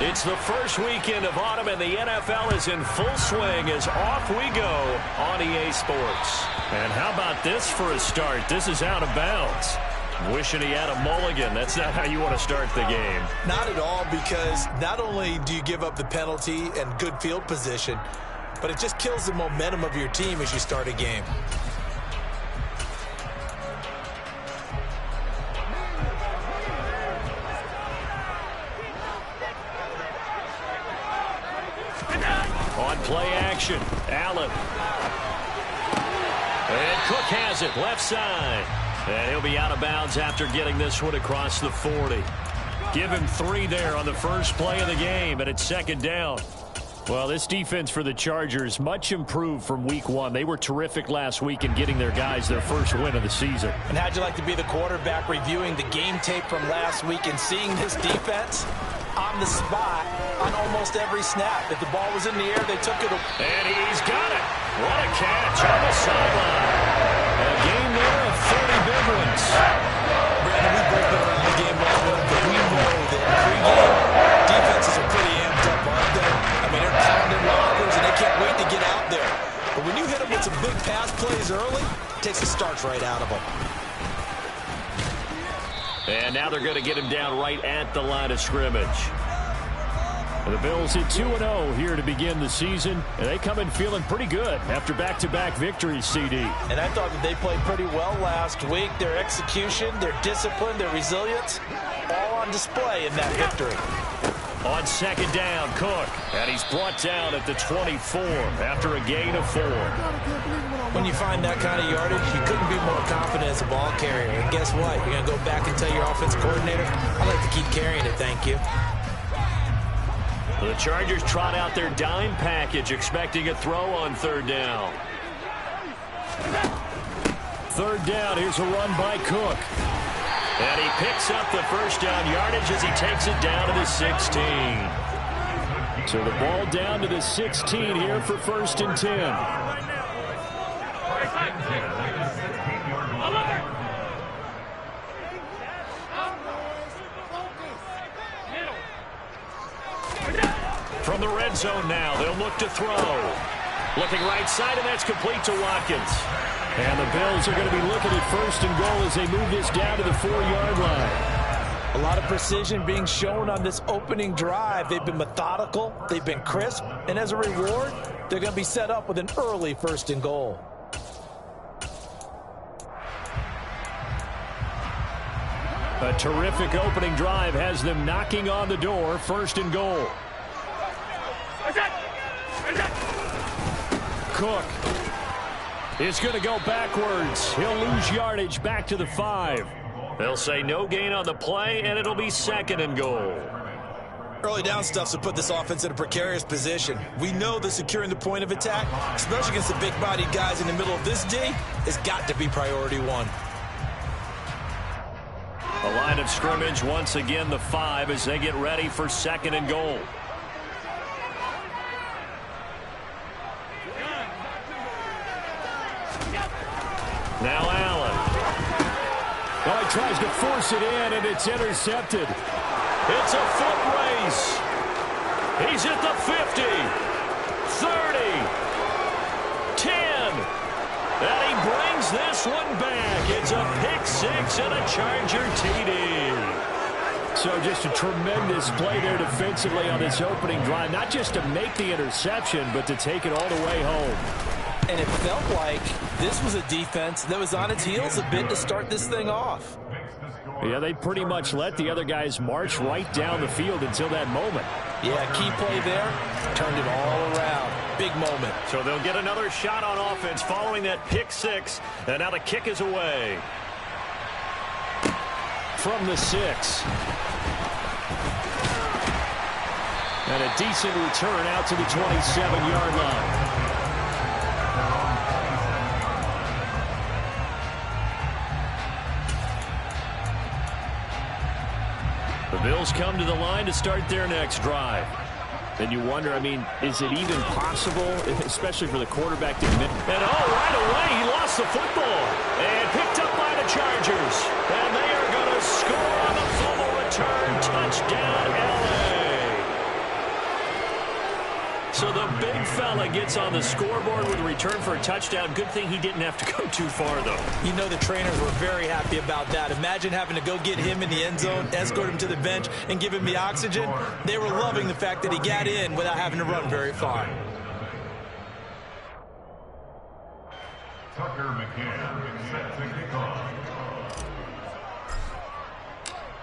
It's the first weekend of autumn, and the NFL is in full swing as off we go on EA Sports. And how about this for a start? This is out of bounds. Wishing he had a mulligan. That's not how you want to start the game. Not at all, because not only do you give up the penalty and good field position, but it just kills the momentum of your team as you start a game. On play action, Allen. And Cook has it, left side. And he'll be out of bounds after getting this one across the 40. Give him 3 there on the first play of the game, and it's second down. Well, this defense for the Chargers, much improved from week 1. They were terrific last week in getting their guys their first win of the season. And how'd you like to be the quarterback reviewing the game tape from last week and seeing this defense on the spot on almost every snap? If the ball was in the air, they took it. And he's got it. What a catch on the sideline. A game there of 30 big ones. Brandon, we've both been around the game long enough, but we know that pregame defenses are pretty amped up, aren't they? I mean, they're pounding lockers, and they can't wait to get out there. But when you hit them with some big pass plays early, it takes the starch right out of them. And now they're going to get him down right at the line of scrimmage. The Bills at 2-0 here to begin the season. And they come in feeling pretty good after back-to-back victories, CD. And I thought that they played pretty well last week. Their execution, their discipline, their resilience, all on display in that victory. On second down, Cook. And he's brought down at the 24 after a gain of 4. When you find that kind of yardage, you couldn't be more confident as a ball carrier. And guess what? You're going to go back and tell your offensive coordinator, I'd like to keep carrying it, thank you. The Chargers trot out their dime package, expecting a throw on third down. Third down, here's a run by Cook. And he picks up the first down yardage as he takes it down to the 16. So the ball down to the 16 here for 1st and 10. From the red zone now, they'll look to throw. Looking right side, and that's complete to Watkins. And the Bills are going to be looking at 1st and goal as they move this down to the 4-yard line. A lot of precision being shown on this opening drive. They've been methodical, they've been crisp, and as a reward, they're going to be set up with an early 1st and goal. A terrific opening drive has them knocking on the door, 1st and goal. Cook is going to go backwards. He'll lose yardage back to the 5. They'll say no gain on the play, and it'll be 2nd and goal. Early down stuff to put this offense in a precarious position. We know that securing the point of attack, especially against the big-bodied guys in the middle of this D, has got to be priority 1. The line of scrimmage, once again, the 5 as they get ready for 2nd and goal. Now Allen. Oh, he tries to force it in, and it's intercepted. It's a foot race. He's at the 50, 30, 10. And he brings this one back. It's a pick 6 and a Charger TD. So just a tremendous play there defensively on this opening drive. Not just to make the interception, but to take it all the way home. And it felt like this was a defense that was on its heels a bit to start this thing off. Yeah, they pretty much let the other guys march right down the field until that moment. Yeah, key play there, turned it all around. Big moment. So they'll get another shot on offense following that pick 6. And now the kick is away. From the 6. And a decent return out to the 27-yard line. The Bills come to the line to start their next drive. And you wonder, I mean, is it even possible, especially for the quarterback to admit? And right away, he lost the football. And picked up by the Chargers. And they are going to score on the fumble return. Touchdown, LA. big fella gets on the scoreboard with a return for a touchdown. Good thing he didn't have to go too far, though. You know the trainers were very happy about that. Imagine having to go get him in the end zone, escort him to the bench, and give him the oxygen. They were loving the fact that he got in without having to run very far. Tucker McCann set to kick off.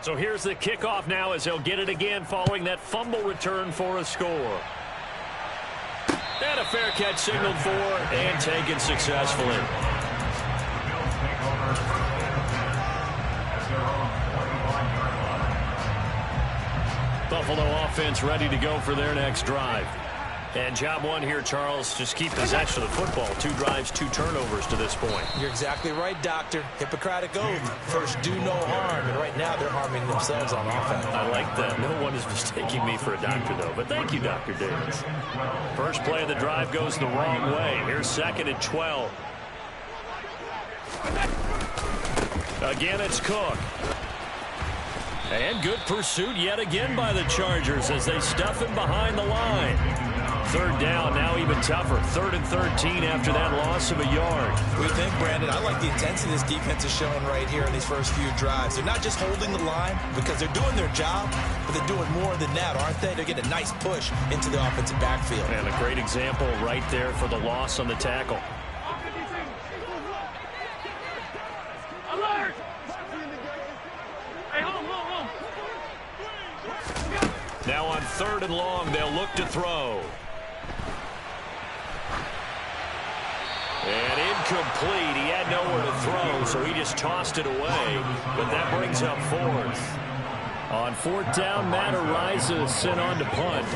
So here's the kickoff now as they'll get it again following that fumble return for a score. And a fair catch signaled for and taken successfully. Buffalo offense ready to go for their next drive. And job one here, Charles, just keep possession of the football. 2 drives, 2 turnovers to this point. You're exactly right, Doctor. Hippocratic oath. First, do no harm. And right now, they're harming themselves on offense. I like that. No one is mistaking me for a doctor, though. But thank you, Dr. Davis. First play of the drive goes the wrong way. Here's 2nd and 12. Again, it's Cook. And good pursuit yet again by the Chargers as they stuff him behind the line. 3rd down, now even tougher. 3rd and 13 after that loss of a yard. What do you think, Brandon? I like the intensity this defense is showing right here in these first few drives. They're not just holding the line because they're doing their job, but they're doing more than that, aren't they? They're getting a nice push into the offensive backfield. And a great example right there for the loss on the tackle. Alert! Hey, hold. Now on 3rd and long, they'll look to throw. And incomplete. He had nowhere to throw, so he just tossed it away. But that brings up 4th. On 4th down, Matt Araiza sent on to punt.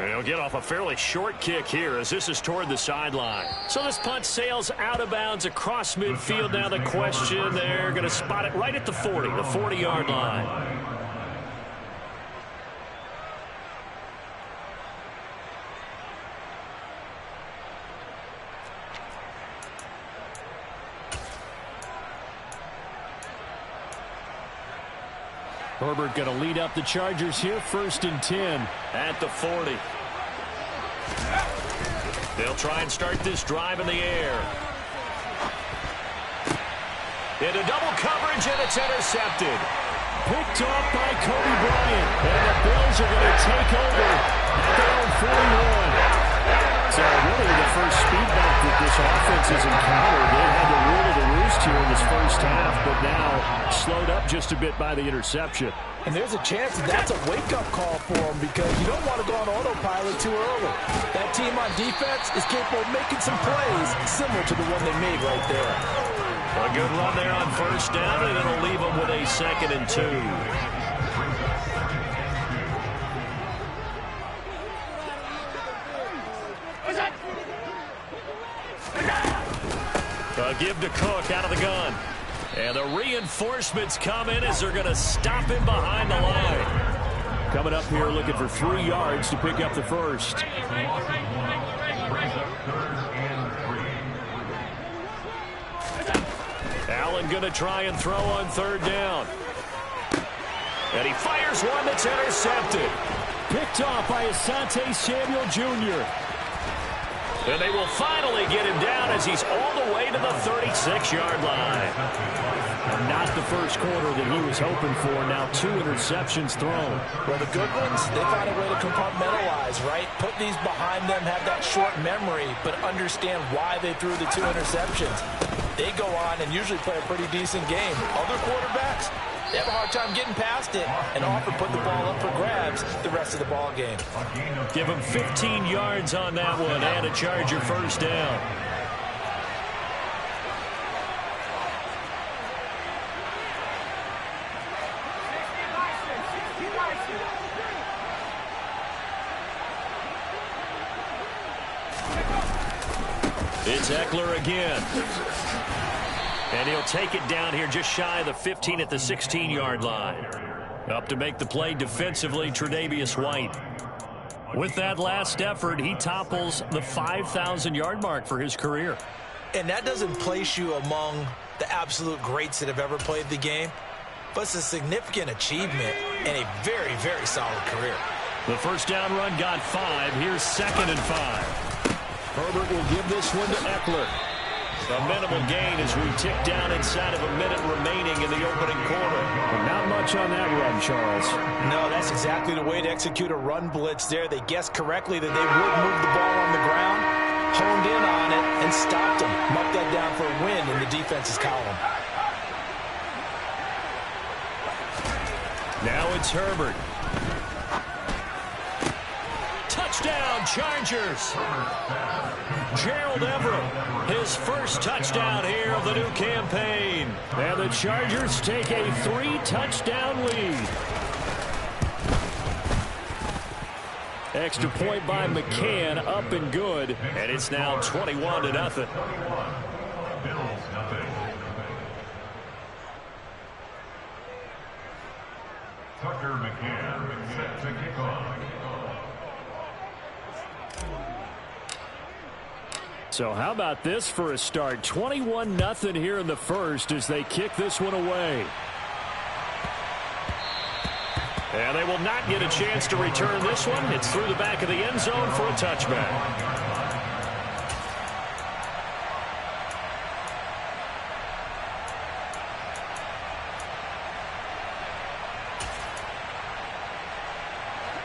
He'll get off a fairly short kick here as this is toward the sideline. So this punt sails out of bounds across midfield. Now the question, they're going to spot it right at the 40, the 40-yard line. Herbert going to lead up the Chargers here, 1st and 10 at the 40. They'll try and start this drive in the air. Into double coverage, and it's intercepted. Picked off by Kobe Bryant, and the Bills are going to take over at their own 41. So really the first speed bump that this offense has encountered. They had the rule of the roost here in this first half, but now slowed up just a bit by the interception. And there's a chance that that's a wake-up call for them because you don't want to go on autopilot too early. That team on defense is capable of making some plays similar to the one they made right there. A good run there on 1st down, and it'll leave them with a 2nd and 2. Give to Cook out of the gun. And the reinforcements come in as they're going to stop him behind the line. Coming up here looking for 3 yards to pick up the first. Allen going to try and throw on 3rd down. And he fires one that's intercepted. Picked off by Asante Samuel Jr. And they will finally get him down as he's all the way to the 36-yard line. And not the first quarter that he was hoping for. Now 2 interceptions thrown. Well, the good ones, they find a way to compartmentalize, right? Put these behind them, have that short memory, but understand why they threw the 2 interceptions. They go on and usually play a pretty decent game. Other quarterbacks, they have a hard time getting past it and often put the ball up for grabs the rest of the ball game. Give him 15 yards on that one and a Charger 1st down. It's Eckler again. And he'll take it down here just shy of the 15 at the 16-yard line. Up to make the play defensively, Tre'Davious White. With that last effort, he topples the 5,000-yard mark for his career. And that doesn't place you among the absolute greats that have ever played the game, but it's a significant achievement and a very, very solid career. The first down run got 5. Here's 2nd and 5. Herbert will give this one to Eckler. A minimal gain as we tick down inside of a minute remaining in the opening quarter. But not much on that run, Charles. No, that's exactly the way to execute a run blitz there. They guessed correctly that they would move the ball on the ground, honed in on it, and stopped them. Marked that down for a win in the defense's column. Now it's Herbert. Touchdown, Chargers. Gerald Everett, his first touchdown here of the new campaign. And the Chargers take a 3-touchdown lead. Extra point by McCann, up and good. And it's now 21-0. Bills nothing. Tucker McCann set to kick off. So how about this for a start? 21-0 here in the first as they kick this one away. And they will not get a chance to return this one. It's through the back of the end zone for a touchback.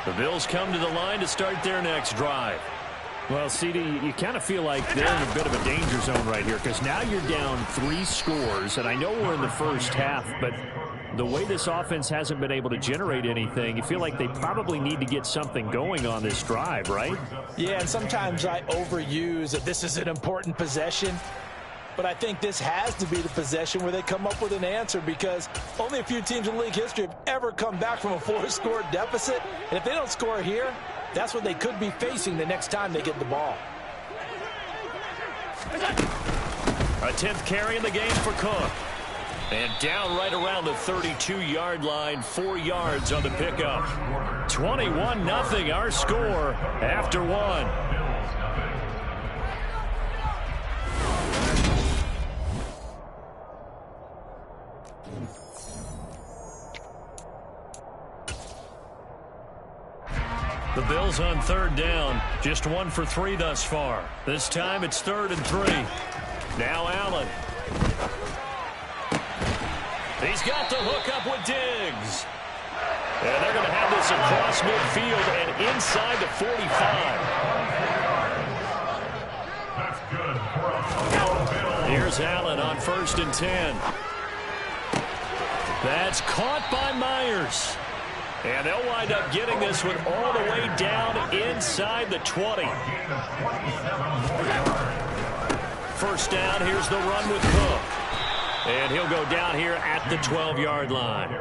The Bills come to the line to start their next drive. Well, CD, you kind of feel like they're in a bit of a danger zone right here because now you're down 3 scores, and I know we're in the first half, but the way this offense hasn't been able to generate anything, you feel like they probably need to get something going on this drive, right? Yeah, and sometimes I overuse that this is an important possession. But I think this has to be the possession where they come up with an answer because only a few teams in league history have ever come back from a 4-score deficit. And if they don't score here, that's what they could be facing the next time they get the ball. A 10th carry in the game for Cook. And down right around the 32-yard line, 4 yards on the pickup. 21-0 our score after 1. The Bills on 3rd down. Just 1 for 3 thus far. This time it's 3rd and 3. Now Allen. He's got the hook up with Diggs. And they're going to have this across midfield and inside the 45. That's good. Here's Allen on 1st and 10. That's caught by Myers. And they'll wind up getting this one all the way down inside the 20. First down, here's the run with Cook. And he'll go down here at the 12-yard line.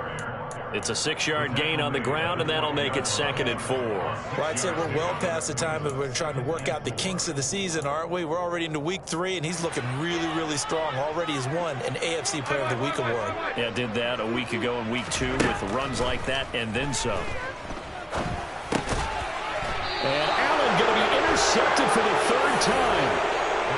It's a 6-yard gain on the ground, and that'll make it 2nd and 4. Well, I'd say we're well past the time of we're trying to work out the kinks of the season, aren't we? We're already into week 3, and he's looking really, really strong. Already has won an AFC Player of the Week award. Yeah, did that a week ago in week 2 with runs like that and then some. And Allen going to be intercepted for the 3rd time.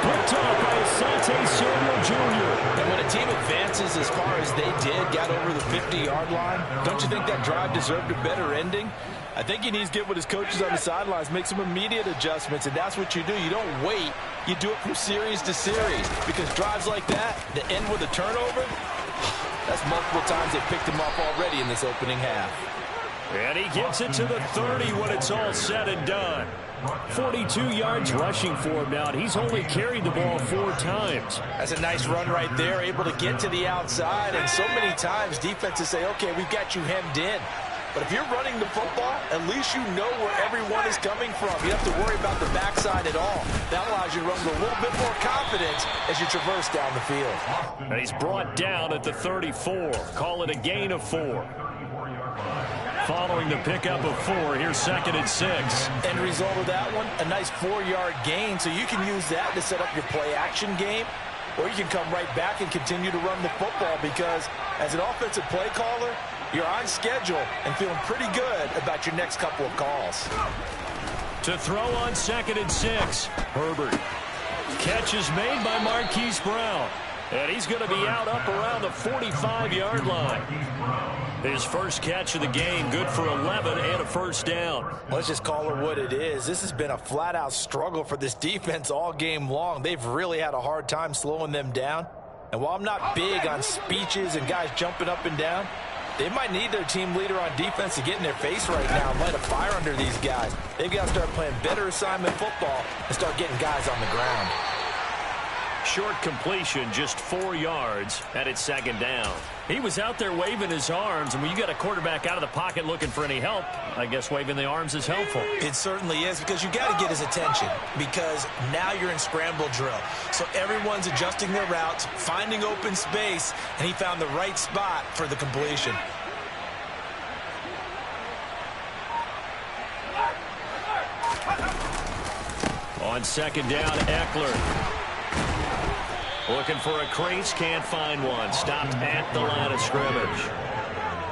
Picked off by Asante Samuel Jr. And when a team advances as far as they did, got over the 50-yard line, don't you think that drive deserved a better ending? I think he needs to get with his coaches on the sidelines, make some immediate adjustments, and that's what you do. You don't wait. You do it from series to series because drives like that end with a turnover, that's multiple times they picked him off already in this opening half. And he gets it to the 30 when it's all said and done. 42 yards rushing for him now, and he's only carried the ball 4 times. That's a nice run right there, able to get to the outside, and so many times defenses say, okay, we've got you hemmed in. But if you're running the football, at least you know where everyone is coming from. You don't have to worry about the backside at all. That allows you to run with a little bit more confidence as you traverse down the field. And he's brought down at the 34. Call it a gain of 4. Following the pickup of 4, here's 2nd and 6. End result of that one, a nice 4-yard gain. So you can use that to set up your play-action game, or you can come right back and continue to run the football because as an offensive play caller, you're on schedule and feeling pretty good about your next couple of calls. To throw on 2nd and 6, Herbert. Catch is made by Marquise Brown. And he's going to be out up around the 45-yard line. His first catch of the game, good for 11 and a first down. Let's just call it what it is. This has been a flat-out struggle for this defense all game long. They've really had a hard time slowing them down. And while I'm not big on speeches and guys jumping up and down, they might need their team leader on defense to get in their face right now and light a fire under these guys. They've got to start playing better assignment football and start getting guys on the ground. Short completion, just 4 yards, and it's second down. He was out there waving his arms, and when you got a quarterback out of the pocket looking for any help, I guess waving the arms is helpful. It certainly is, because you got to get his attention, because now you're in scramble drill. So everyone's adjusting their routes, finding open space, and he found the right spot for the completion. On second down, Eckler. Looking for a crease, can't find one. Stopped at the line of scrimmage.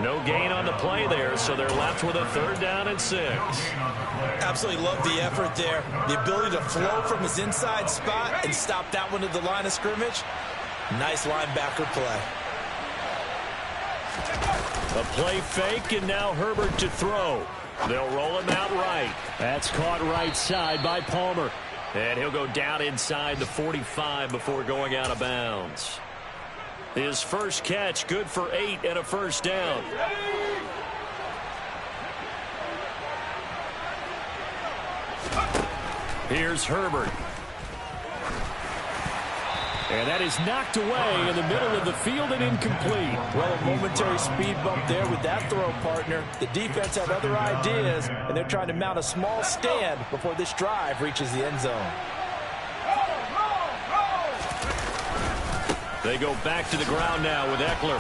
No gain on the play there, so they're left with a 3rd down and 6. Absolutely love the effort there. The ability to flow from his inside spot and stop that one at the line of scrimmage. Nice linebacker play. A play fake, and now Herbert to throw. They'll roll him out right. That's caught right side by Palmer. And he'll go down inside the 45 before going out of bounds. His first catch, good for 8 and a first down. Here's Herbert. And that is knocked away in the middle of the field and incomplete. Well, a momentary speed bump there with that throw, partner. The defense had other ideas, and they're trying to mount a small stand before this drive reaches the end zone. They go back to the ground now with Eckler.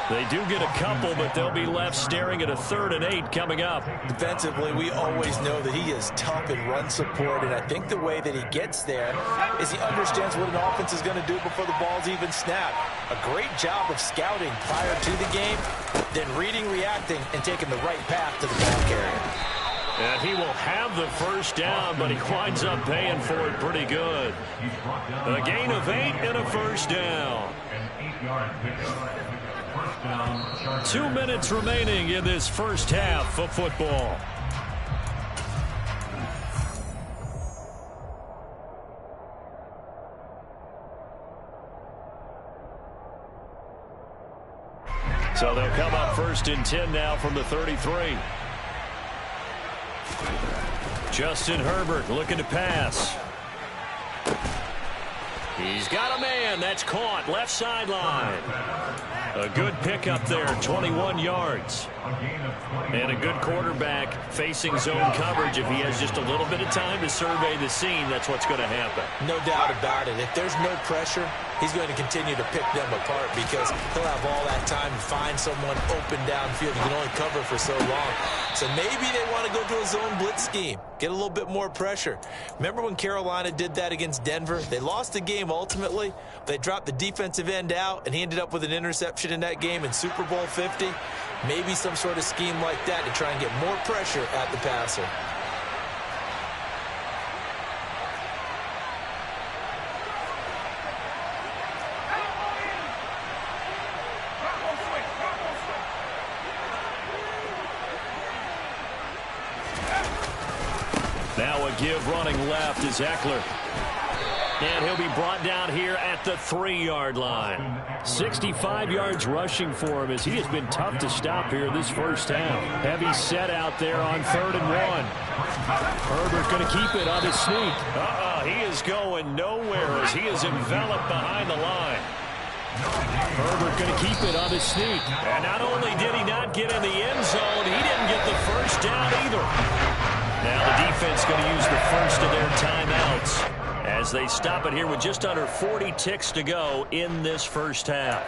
They do get a couple, but they'll be left staring at a 3rd and 8 coming up. Defensively, we always know that he is tough in run support, and I think the way that he gets there is he understands what an offense is going to do before the ball's even snapped. A great job of scouting prior to the game, then reading, reacting, and taking the right path to the ball carrier. And he will have the first down, but he winds up paying for it pretty good. A gain of 8 and a first down. 2 minutes remaining in this first half of football. So they'll come up 1st and 10 now from the 33. Justin Herbert looking to pass. He's got a man. That's caught. Left sideline. A good pickup there, 21 yards. And a good quarterback facing zone coverage. If he has just a little bit of time to survey the scene, that's what's going to happen. No doubt about it. If there's no pressure, he's going to continue to pick them apart because he'll have all that time to find someone open downfield. He can only cover for so long. So maybe they want to go to a zone blitz scheme, get a little bit more pressure. Remember when Carolina did that against Denver? They lost the game ultimately. They dropped the defensive end out, and he ended up with an interception in that game in Super Bowl 50. Maybe some sort of scheme like that to try and get more pressure at the passer. Now a give running left is Eckler. And he'll be brought down here at the 3-yard line. 65 yards rushing for him as he has been tough to stop here this first half. Heavy set out there on 3rd and 1. Herbert going to keep it on his sneak. He is going nowhere as he is enveloped behind the line. Herbert going to keep it on his sneak. And not only did he not get in the end zone, he didn't get the first down either. Now the defense going to use the first of their timeouts as they stop it here with just under 40 ticks to go in this first half.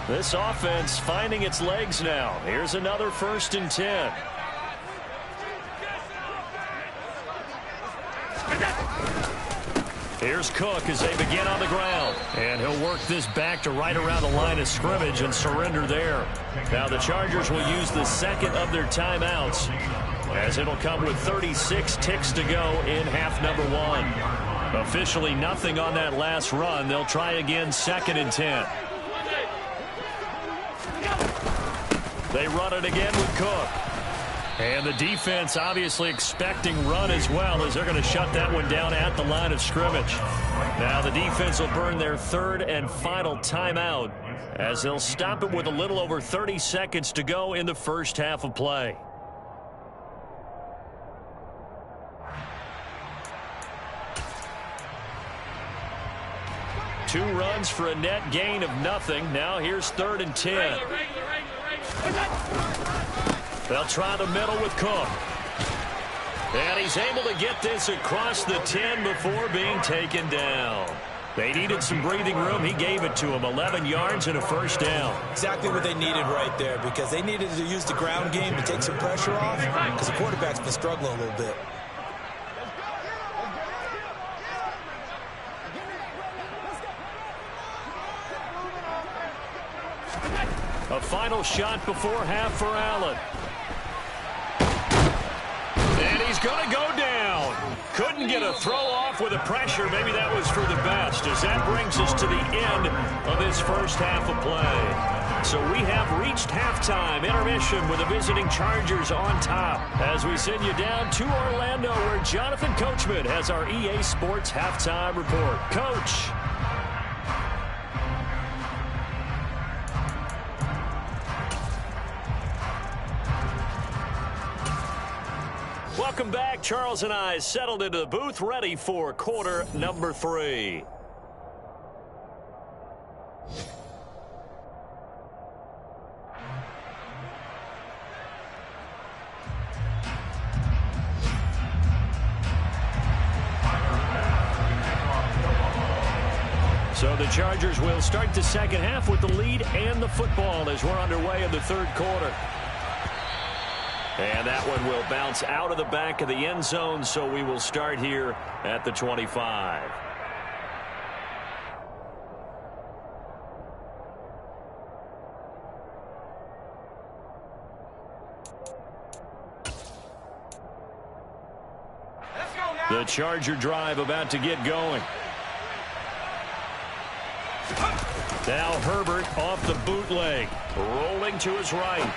This offense finding its legs now. Here's another 1st and 10. Here's Cook as they begin on the ground. And he'll work this back to right around the line of scrimmage and surrender there. Now the Chargers will use the second of their timeouts as it'll come with 36 ticks to go in half number 1. Officially nothing on that last run. They'll try again, 2nd and 10. They run it again with Cook. And the defense obviously expecting run as well, as they're going to shut that one down at the line of scrimmage. Now the defense will burn their 3rd and final timeout, as they'll stop it with a little over 30 seconds to go in the first half of play. Two runs for a net gain of nothing. Now here's 3rd and 10. They'll try the middle with Cook. And he's able to get this across the 10 before being taken down. They needed some breathing room. He gave it to him. 11 yards and a first down. Exactly what they needed right there, because they needed to use the ground game to take some pressure off, because the quarterback's been struggling a little bit. A final shot before half for Allen. And he's going to go down. Couldn't get a throw off with the pressure. Maybe that was for the best, as that brings us to the end of this first half of play. So we have reached halftime intermission with the visiting Chargers on top, as we send you down to Orlando, where Jonathan Coachman has our EA Sports halftime report. Coach. Welcome back. Charles and I settled into the booth, ready for quarter number 3. So the Chargers will start the second half with the lead and the football as we're underway in the 3rd quarter. And that one will bounce out of the back of the end zone, so we will start here at the 25. The Charger drive about to get going. Now Herbert off the bootleg, rolling to his right.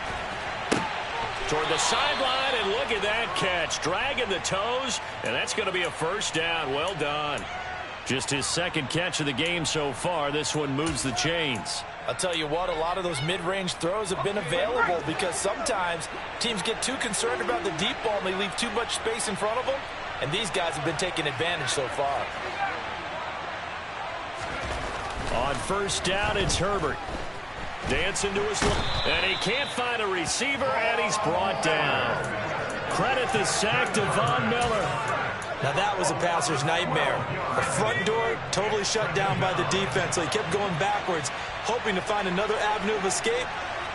Toward the sideline, and look at that catch. Dragging the toes, and that's going to be a first down. Well done. Just his 2nd catch of the game so far. This one moves the chains. I'll tell you what, a lot of those mid-range throws have been available, because sometimes teams get too concerned about the deep ball and they leave too much space in front of them, and these guys have been taking advantage so far. On first down, it's Herbert. Dancing to his left, and he can't find a receiver, and he's brought down. Credit the sack to Von Miller. Now that was a passer's nightmare. The front door totally shut down by the defense, so he kept going backwards, hoping to find another avenue of escape.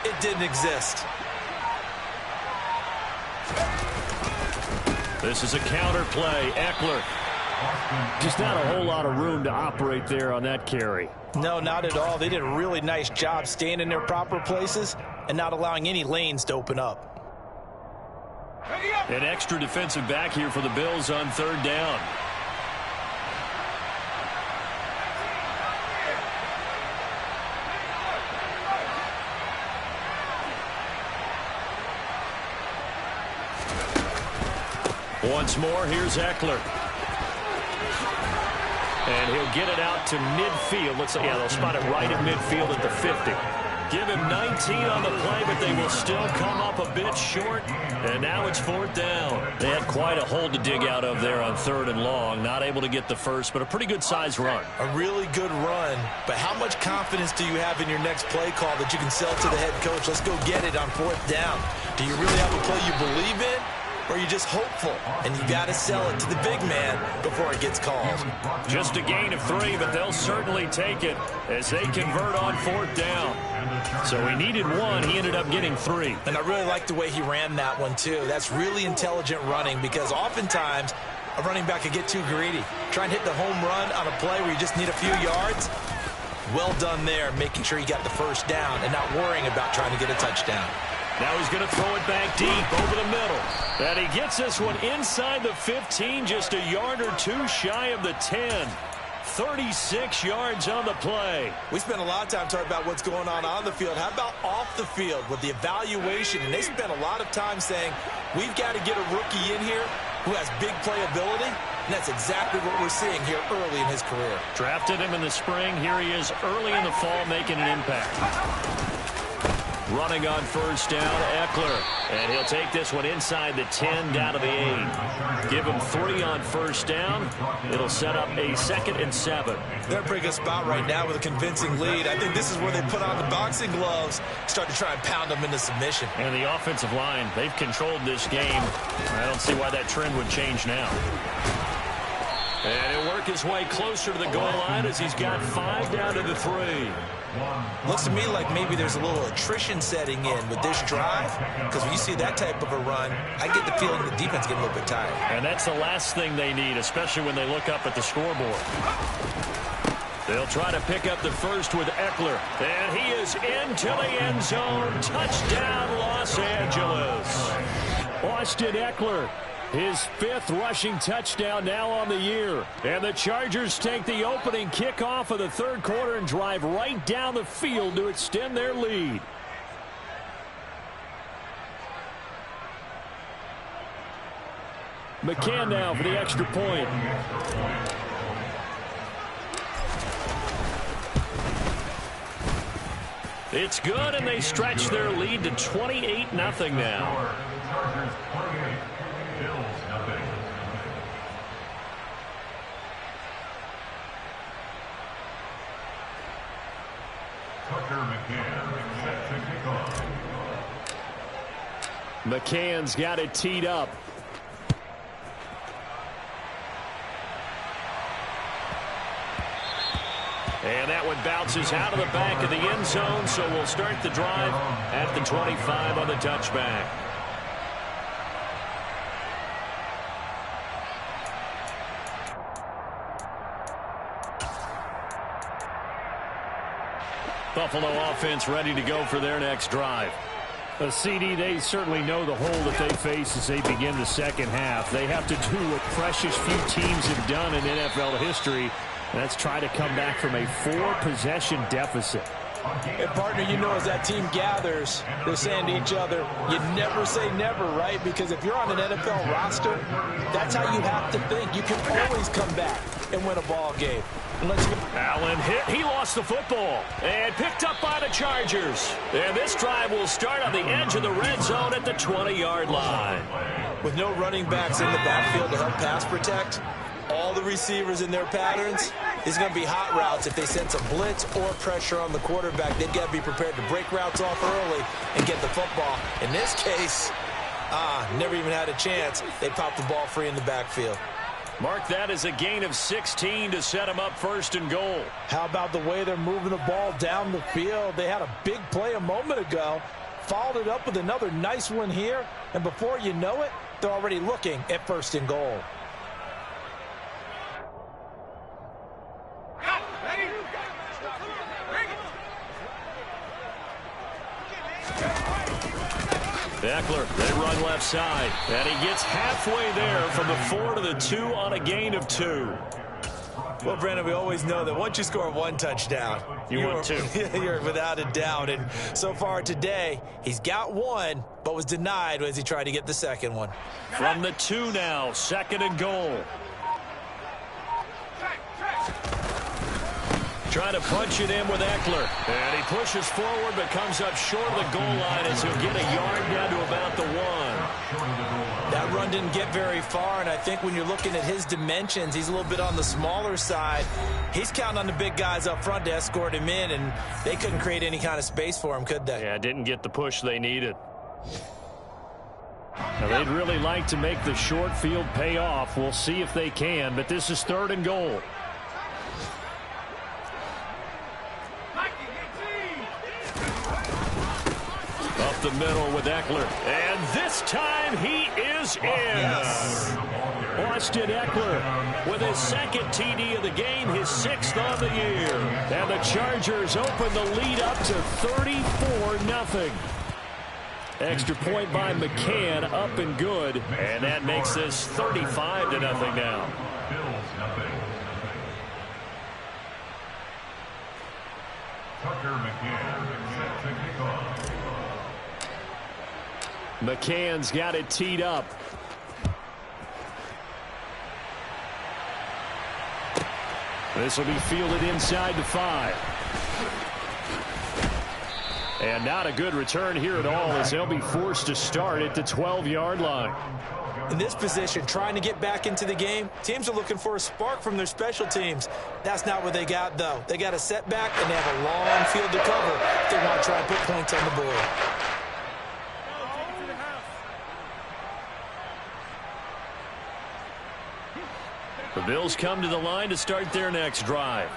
It didn't exist. This is a counter play. Eckler. Just not a whole lot of room to operate there on that carry. No, not at all. They did a really nice job staying in their proper places and not allowing any lanes to open up. An extra defensive back here for the Bills on 3rd down. Once more, here's Eckler. And he'll get it out to midfield. Looks like, yeah, they'll spot it right at midfield at the 50. Give him 19 on the play, but they will still come up a bit short. And now it's 4th down. They had quite a hole to dig out of there on 3rd and long. Not able to get the first, but a pretty good size run. A really good run, but how much confidence do you have in your next play call that you can sell to the head coach? Let's go get it on 4th down. Do you really have a play you believe in? Or are you just hopeful, and you got to sell it to the big man before it gets called? Just a gain of 3, but they'll certainly take it as they convert on 4th down. So he needed 1. He ended up getting 3. And I really like the way he ran that one, too. That's really intelligent running, because oftentimes a running back could get too greedy. Try and hit the home run on a play where you just need a few yards. Well done there, making sure you got the first down and not worrying about trying to get a touchdown. Now he's going to throw it back deep over the middle. And he gets this one inside the 15, just a yard or two shy of the 10. 36 yards on the play. We spent a lot of time talking about what's going on the field. How about off the field with the evaluation? And they spent a lot of time saying, we've got to get a rookie in here who has big playability. And that's exactly what we're seeing here early in his career. Drafted him in the spring. Here he is early in the fall making an impact. Running on first down, Eckler. And he'll take this one inside the 10 down to the 8. Give him 3 on first down. It'll set up a 2nd and 7. They're in a pretty good spot right now with a convincing lead. I think this is where they put on the boxing gloves, start to try and pound them into submission. And the offensive line, they've controlled this game. I don't see why that trend would change now. And he'll work his way closer to the goal line as he's got 5 down to the 3. Looks to me like maybe there's a little attrition setting in with this drive, because when you see that type of a run, I get the feeling the defense getting a little bit tired. And that's the last thing they need, especially when they look up at the scoreboard. They'll try to pick up the first with Eckler. And he is into the end zone. Touchdown, Los Angeles. Austin Eckler. His 5th rushing touchdown now on the year. And the Chargers take the opening kickoff of the 3rd quarter and drive right down the field to extend their lead. McCann now for the extra point. It's good, and they stretch their lead to 28-0 now. Chargers 28, Bills nothing. Tucker McCann set to kick off. McCann's got it teed up. And that one bounces out of the back of the end zone, so we'll start the drive at the 25 on the touchback. Buffalo offense ready to go for their next drive. A CD, they certainly know the hole that they face as they begin the second half. They have to do what precious few teams have done in NFL history. That's try to come back from a 4-possession deficit. And, partner, you know, as that team gathers, they're saying to each other, you never say never, right? Because if you're on an NFL roster, that's how you have to think. You can always come back and win a ball game. And let's go. Allen hit. He lost the football. And picked up by the Chargers. And this drive will start on the edge of the red zone at the 20-yard line. With no running backs in the backfield to help pass protect, all the receivers in their patterns, it's going to be hot routes. If they sense a blitz or pressure on the quarterback, they've got to be prepared to break routes off early and get the football. In this case, never even had a chance. They popped the ball free in the backfield. Mark that as a gain of 16 to set them up 1st and goal. How about the way they're moving the ball down the field? They had a big play a moment ago, followed it up with another nice one here, and before you know it, they're already looking at 1st and goal. Eckler, they run left side, and he gets halfway there from the 4 to the 2 on a gain of 2. Well, Brandon, we always know that once you score 1 touchdown, you want 2. You're without a doubt. And so far today, he's got 1, but was denied as he tried to get the 2nd one. From the 2 now, 2nd and goal. Trying to punch it in with Eckler. And he pushes forward but comes up short of the goal line as he'll get a yard down to about the 1. That run didn't get very far, and I think when you're looking at his dimensions, he's a little bit on the smaller side. He's counting on the big guys up front to escort him in, and they couldn't create any kind of space for him, could they? Yeah, didn't get the push they needed. Now, they'd really like to make the short field pay off. We'll see if they can, but this is 3rd and goal. Up the middle with Eckler. And this time he is in. Yes. Austin Eckler with his 2nd TD of the game, his 6th on the year. And the Chargers open the lead up to 34-0. Extra point by McCann, up and good. And that makes this 35-0 now. Bills nothing. Tucker McCann set to kick off. McCann's got it teed up. This will be fielded inside the 5. And not a good return here at all as they'll be forced to start at the 12-yard line. In this position, trying to get back into the game, teams are looking for a spark from their special teams. That's not what they got, though. They got a setback, and they have a long field to cover if they want to try and put points on the board. The Bills come to the line to start their next drive.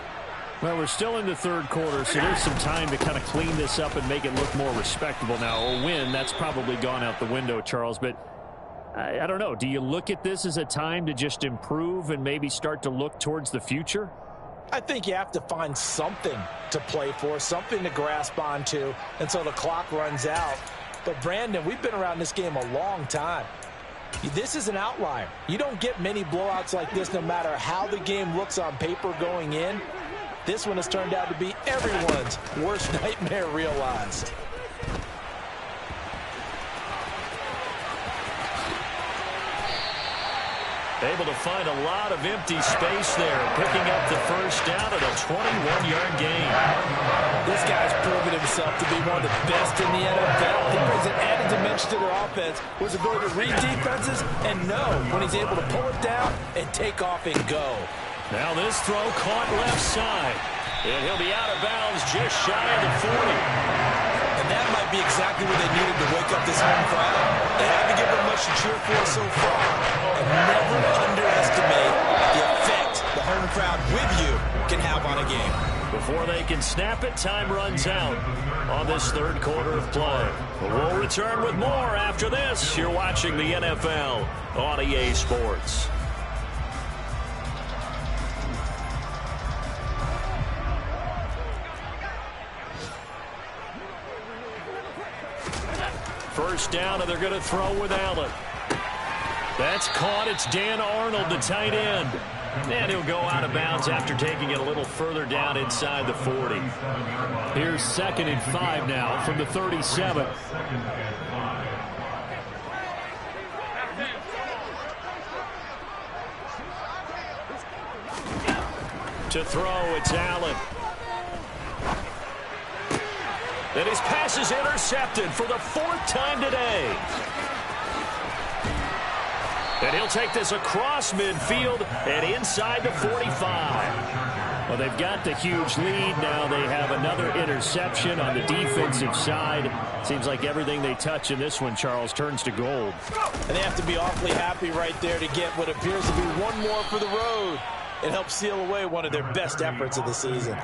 Well, we're still in the third quarter, so there's some time to kind of clean this up and make it look more respectable now. A win, that's probably gone out the window, Charles, but I don't know. Do you look at this as a time to just improve and maybe start to look towards the future? I think you have to find something to play for, something to grasp onto until the clock runs out. But, Brandon, we've been around this game a long time. This is an outlier. You don't get many blowouts like this no matter how the game looks on paper going in. This one has turned out to be everyone's worst nightmare realized. Able to find a lot of empty space there, picking up the first down at a 21-yard gain. This guy's proven himself to be one of the best in the NFL. He brings an added dimension to their offense, with his ability to read defenses and know when he's able to pull it down and take off and go. Now this throw caught left side, and he'll be out of bounds just shy of the 40. And that might be exactly what they needed to wake up this home crowd. They haven't given them much to cheer for so far. And never underestimate the effect the home crowd with you can have on a game. Before they can snap it, time runs out on this third quarter of play. We'll return with more after this. You're watching the NFL on EA Sports. First down, and they're going to throw with Allen. That's caught. It's Dan Arnold, the tight end. And he'll go out of bounds after taking it a little further down inside the 40. Here's 2nd and 5 now from the 37. To throw, it's Allen. And his pass is intercepted for the 4th time today. And he'll take this across midfield and inside the 45. Well, they've got the huge lead. Now they have another interception on the defensive side. Seems like everything they touch in this one, Charles, turns to gold. And they have to be awfully happy right there to get what appears to be one more for the road. It helps seal away one of their best efforts of the season.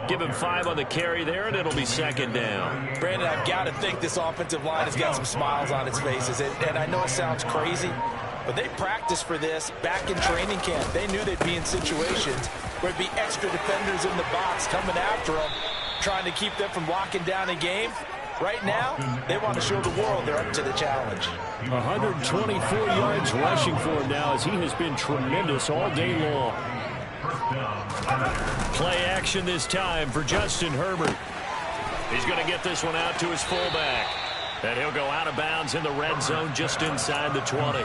Give him 5 on the carry there, and it'll be 2nd down. Brandon, I've got to think this offensive line has got some smiles on its faces. And I know it sounds crazy, but they practiced for this back in training camp. They knew they'd be in situations where there'd be extra defenders in the box coming after them, trying to keep them from locking down a game. Right now, they want to show the world they're up to the challenge. 124 yards rushing for him now as he has been tremendous all day long. Play action this time for Justin Herbert. He's going to get this one out to his fullback. And he'll go out of bounds in the red zone just inside the 20.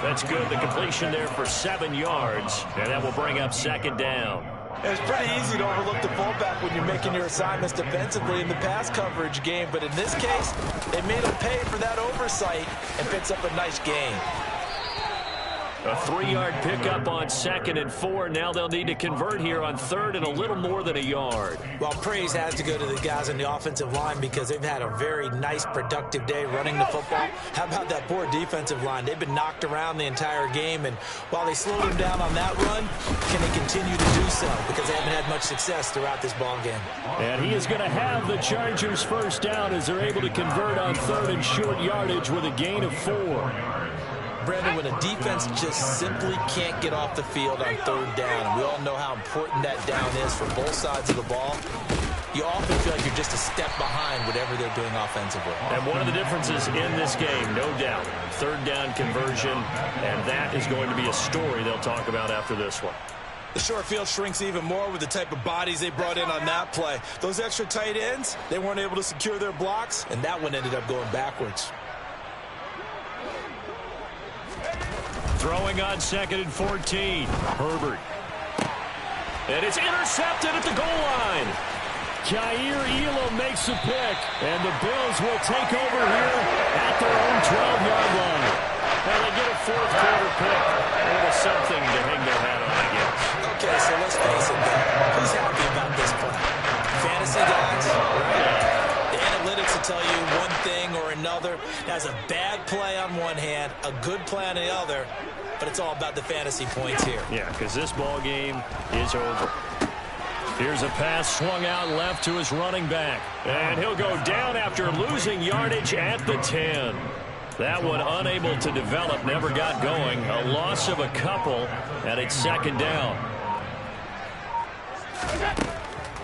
That's good. The completion there for 7 yards. And that will bring up 2nd down. It's pretty easy to overlook the fullback when you're making your assignments defensively in the pass coverage game. But in this case, they made him pay for that oversight and picks up a nice gain. A 3-yard pickup on 2nd and 4. Now they'll need to convert here on 3rd and a little more than a yard. Well, praise has to go to the guys on the offensive line because they've had a very nice, productive day running the football. How about that poor defensive line? They've been knocked around the entire game, and while they slowed them down on that run, can they continue to do so? Because they haven't had much success throughout this ball game. And he is going to have the Chargers first down as they're able to convert on 3rd and short yardage with a gain of 4. Brandon, when a defense just simply can't get off the field on 3rd down, we all know how important that down is for both sides of the ball. you often feel like you're just a step behind whatever they're doing offensively. And one of the differences in this game, no doubt, third down conversion, and that is going to be a story they'll talk about after this one. The short field shrinks even more with the type of bodies they brought in on that play. Those extra tight ends, they weren't able to secure their blocks, and that one ended up going backwards. Throwing on 2nd and 14. Herbert. And it's intercepted at the goal line. Kaiir Elam makes a pick, and the Bills will take over here at their own 12-yard line. And they get a fourth-quarter pick. A little something to hang their hat on, I guess. Okay, so let's face it, who's happy about this play? Fantasy guys, right? The analytics will tell you one thing or another. That's a bad play on one hand, a good play on the other, but it's all about the fantasy points here. Yeah, because this ball game is over. Here's a pass swung out left to his running back. And he'll go down after losing yardage at the 10. That one unable to develop, never got going. A loss of a couple, and it's 2nd down.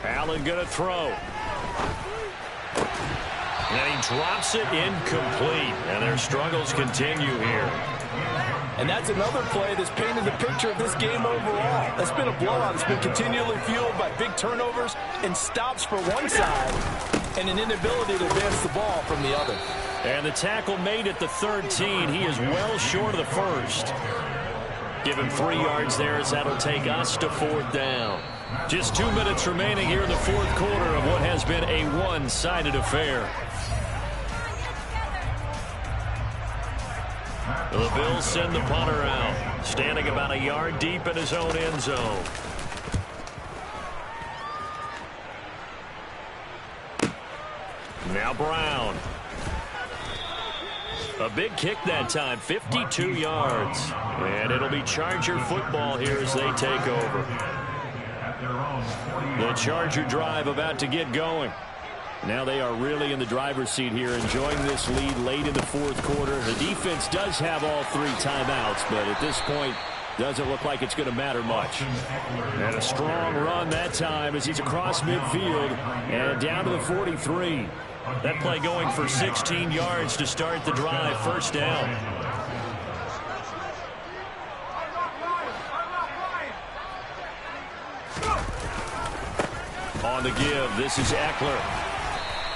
Allen going to throw. And he drops it incomplete. And their struggles continue here. And that's another play that's painted the picture of this game overall. That's been a blowout. It's been continually fueled by big turnovers and stops for one side and an inability to advance the ball from the other. And the tackle made at the 13. He is well short of the first. Give him 3 yards there as that'll take us to 4th down. Just 2 minutes remaining here in the 4th quarter of what has been a one-sided affair. The Bills send the punter out, standing about a yard deep in his own end zone. Now Brown. A big kick that time, 52 yards. And it'll be Charger football here as they take over. The Charger drive about to get going. Now they are really in the driver's seat here, enjoying this lead late in the 4th quarter. The defense does have all 3 timeouts, but at this point, doesn't look like it's going to matter much. And a strong run that time as he's across midfield and down to the 43. That play going for 16 yards to start the drive. 1st down. On the give, this is Eckler.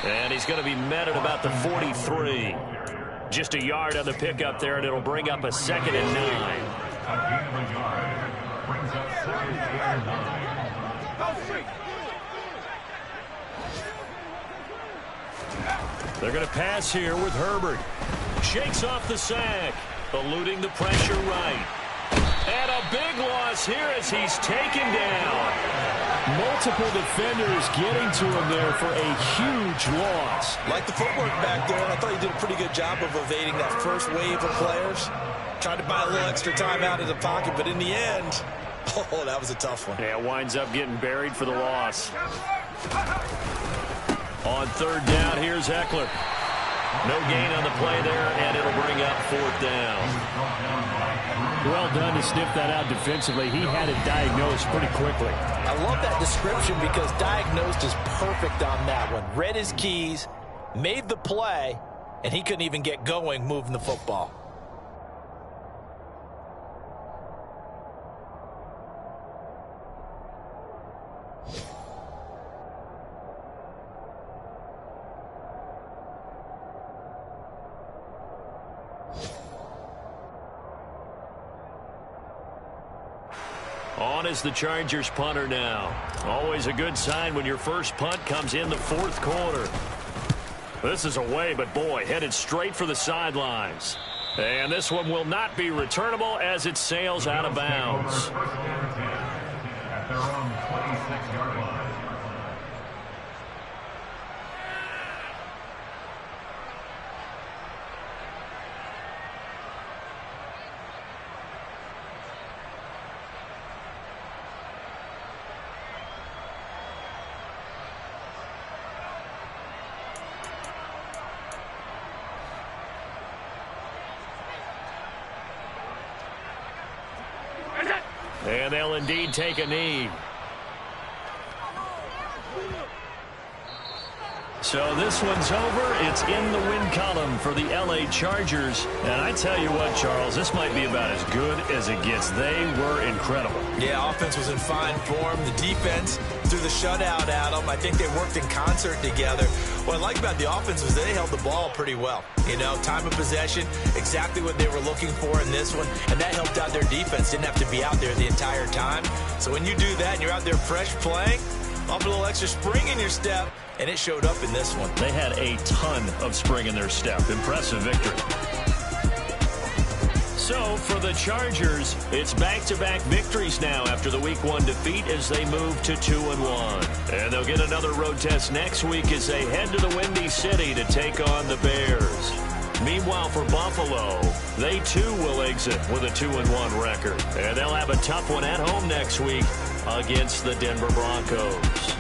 And he's going to be met at about the 43. Just a yard on the pickup there, and it'll bring up a 2nd and 9. They're going to pass here with Herbert. Shakes off the sack, eluding the pressure right. And a big loss here as he's taken down. Multiple defenders getting to him there for a huge loss. like the footwork back there. I thought he did a pretty good job of evading that first wave of players. Tried to buy a little extra time out of the pocket, but in the end, oh, that was a tough one. Yeah, winds up getting buried for the loss. On 3rd down, here's Eckler. No gain on the play there, and it'll bring up 4th down. Well done to sniff that out defensively. He had it diagnosed pretty quickly. I love that description because diagnosed is perfect on that one. Read his keys, made the play, and he couldn't even get going moving the football. On is the Chargers punter now. Always a good sign when your first punt comes in the 4th quarter. This is away, but boy, headed straight for the sidelines. And this one will not be returnable as it sails out of bounds. At their own 26-yard line. And they'll indeed take a knee. So this one's over. It's in the win column for the L.A. Chargers. And I tell you what, Charles, this might be about as good as it gets. They were incredible. Yeah, offense was in fine form. The defense threw the shutout at them. I think they worked in concert together. What I like about the offense was they held the ball pretty well. You know, time of possession, exactly what they were looking for in this one. And that helped out their defense. Didn't have to be out there the entire time. So when you do that and you're out there fresh playing, off a little extra spring in your step, and it showed up in this one. They had a ton of spring in their step. Impressive victory. So for the Chargers, it's back-to-back victories now after the Week 1 defeat as they move to 2-1. And they'll get another road test next week as they head to the Windy City to take on the Bears. Meanwhile, for Buffalo, they too will exit with a 2-1 record. And they'll have a tough one at home next week against the Denver Broncos.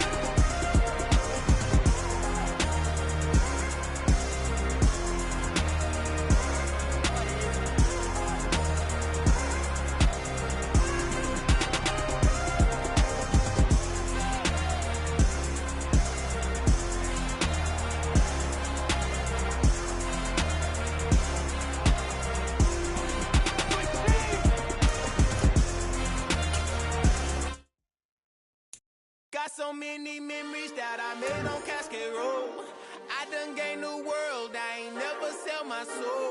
Got so many memories that I made on Cascade Road. I done gained the world, I ain't never sell my soul.